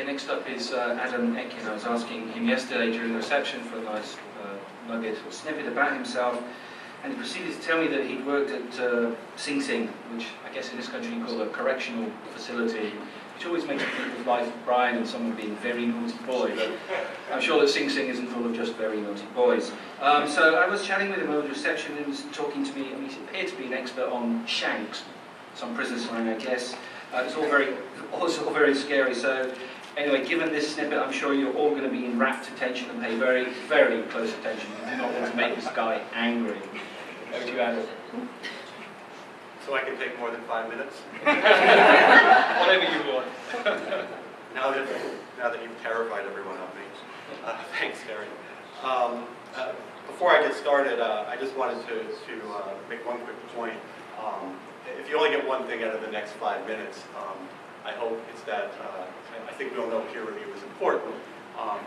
Okay, next up is Etkin. I was asking him yesterday during the reception for a nice nugget or snippet about himself, and he proceeded to tell me that he'd worked at Sing Sing, which I guess in this country you call a correctional facility, which always makes me think of Life of Brian and someone being a very naughty boy, but I'm sure that Sing Sing isn't full of just very naughty boys. So I was chatting with him over the reception, and he was talking to me, and he appeared to be an expert on shanks, some prison slang, I guess. It's all very scary. So anyway, given this snippet, I'm sure you're all going to be in rapt attention and pay very, very close attention. You do not want to make this guy angry. Over to you, Adam. So I can take more than 5 minutes? Whatever you want. Now that you've terrified everyone of me. Thanks, Terry. Before I get started, I just wanted to make one quick point. If you only get one thing out of the next 5 minutes, I hope it's that I think we all know peer review is important.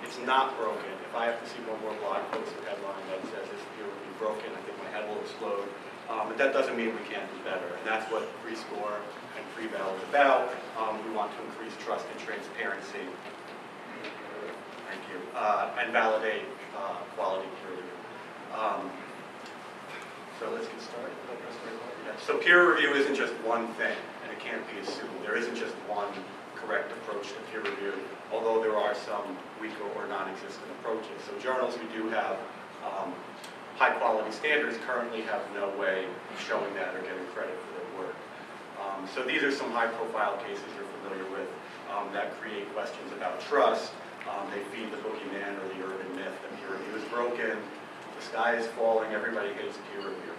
It's not broken. If I have to see one more blog post or headline that says it's peer review broken, I think my head will explode. But that doesn't mean we can't do better, and that's what pre-score and pre-val is about. We want to increase trust and transparency. Thank you. And validate quality peer review. So let's get started. So peer review isn't just one thing, and it can't be assumed. There isn't just one correct approach to peer review, although there are some weaker or non-existent approaches. So journals who do have high-quality standards currently have no way of showing that or getting credit for their work. So these are some high-profile cases you're familiar with that create questions about trust. They feed the boogeyman or the urban myth that peer review is broken, the sky is falling, everybody hates peer review.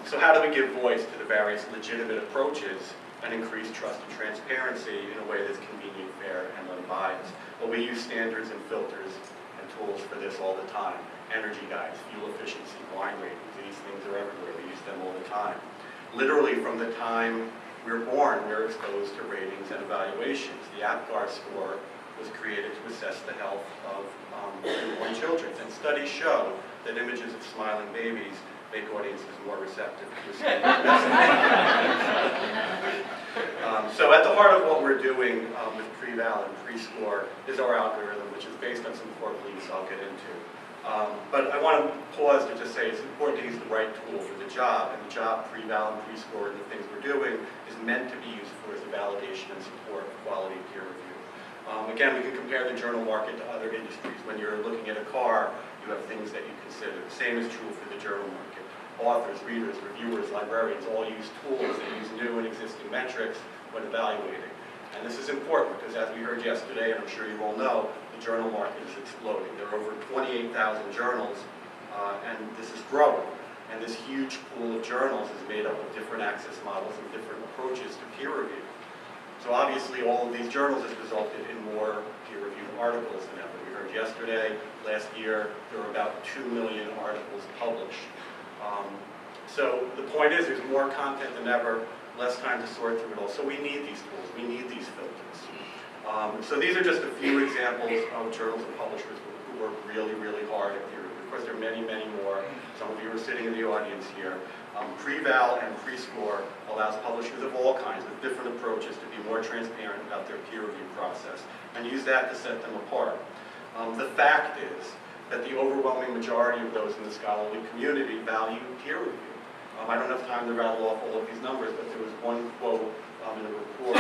So how do we give voice to the various legitimate approaches and increase trust and transparency in a way that's convenient, fair, and unbiased? Well, we use standards and filters and tools for this all the time. Energy guides, fuel efficiency, wine ratings, these things are everywhere. We use them all the time. Literally from the time we're born, we're exposed to ratings and evaluations. The APGAR score was created to assess the health of newborn children. And studies show that images of smiling babies make audiences more receptive to a standard message. So at the heart of what we're doing with pre-val and pre-score is our algorithm, which is based on some core beliefs I'll get into. But I want to pause to just say it's important to use the right tool for the job, and the job pre-val and pre-score and the things we're doing is meant to be used for as a validation and support of quality peer review. Again, we can compare the journal market to other industries. When you're looking at a car, you have things that you consider. The same is true for the journal market. Authors, readers, reviewers, librarians all use tools that use new and existing metrics when evaluating. And this is important because, as we heard yesterday, and I'm sure you all know, the journal market is exploding. There are over 28,000 journals, and this is growing. And this huge pool of journals is made up of different access models and different approaches to peer review. So obviously, all of these journals has resulted in more peer-reviewed articles than ever. We heard yesterday, last year, there were about 2 million articles published. So the point is, there's more content than ever, less time to sort through it all. So we need these tools, we need these filters. So these are just a few examples of journals and publishers who work really, really hard at peer review. Of course, there are many, many more. Some of you are sitting in the audience here. Pre-val and pre-score allows publishers of all kinds with different approaches to be more transparent about their peer review process and use that to set them apart. The fact is that the overwhelming majority of those in the scholarly community value peer review. I don't have time to rattle off all of these numbers, but there was one quote in a report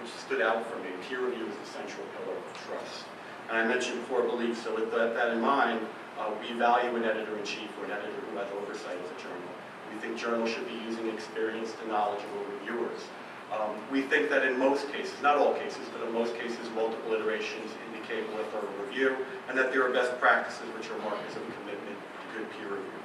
which stood out for me. Peer review is the central pillar of trust. And I mentioned core beliefs, so with that in mind, we value an editor-in-chief or an editor who has oversight of the journal. We think journals should be using experienced and knowledgeable reviewers. We think that in most cases, not all cases, but in most cases, multiple iterations indicate more thorough review, and that there are best practices which are markers of a commitment to good peer review.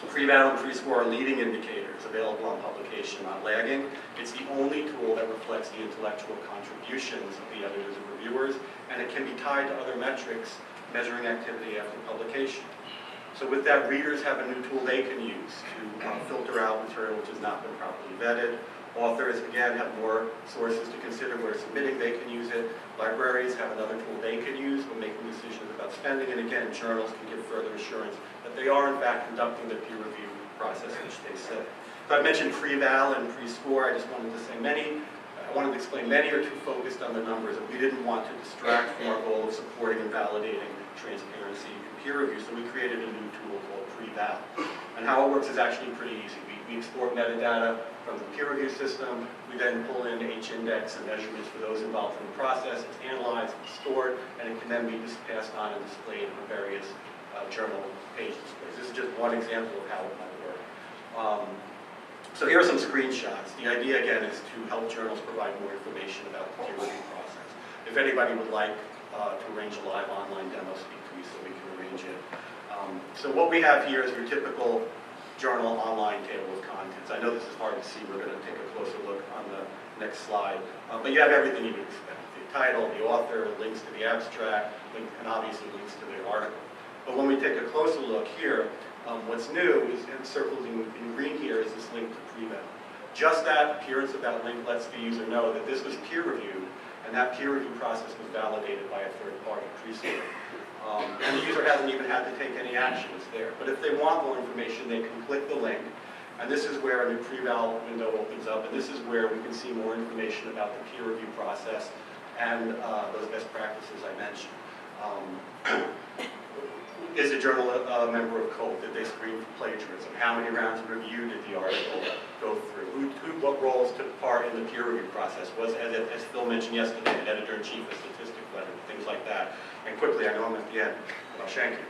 Pre-val and pre-score are leading indicators available on publication, not lagging. It's the only tool that reflects the intellectual contributions of the editors and reviewers, and it can be tied to other metrics measuring activity after publication. So with that, readers have a new tool they can use to filter out material which has not been properly vetted. Authors, again, have more sources to consider where submitting they can use it. Librarians have another tool they can use when making decisions about spending. And again, journals can give further assurance that they are, in fact, conducting the peer review process which they say. So I mentioned pre-val and pre-score. I just wanted to say I wanted to explain many are too focused on the numbers, and we didn't want to distract from our goal of supporting and validating transparency and peer review, so we created a new tool called Pre-Val. And how it works is actually pretty easy. We export metadata from the peer review system. We then pull in H-index and measurements for those involved in the process. It's analyzed, it's stored, and it can then be passed on and displayed on various journal page displays. This is just one example of how it might work. So here are some screenshots. The idea, again, is to help journals provide more information about the peer review process. If anybody would like to arrange a live online demo, speak to me so we can arrange it. So what we have here is your typical journal online table of contents. I know this is hard to see. We're going to take a closer look on the next slide. But you have everything you would expect. The title, the author, links to the abstract, and obviously links to the article. But when we take a closer look here, what's new is encircled in green here is this link to Pre-Val. Just that appearance of that link lets the user know that this was peer reviewed, and that peer review process was validated by a third-party prescreener. And the user hasn't even had to take any action. It's there. But if they want more information, they can click the link, and this is where a new Pre-Val window opens up, and this is where we can see more information about the peer review process and those best practices I mentioned. Is a journal a member of COPE? Did they screen for plagiarism? How many rounds of review did the article go through? What roles took part in the peer review process? Was, as Phil mentioned yesterday, an editor-in-chief, a statistic letter, things like that. And quickly, I know I'm at the end, but I'll shank you.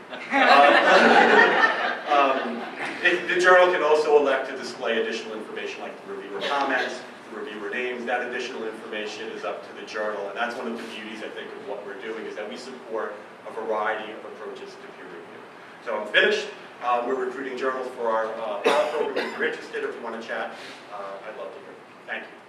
The journal can also elect to display additional information like the reviewer comments, the reviewer names. That additional information is up to the journal, and that's one of the beauties, I think, of what we're doing, is that we support a variety of approaches to peer review. So I'm finished. We're recruiting journals for our pilot program. If you're interested, if you want to chat, I'd love to hear. Thank you.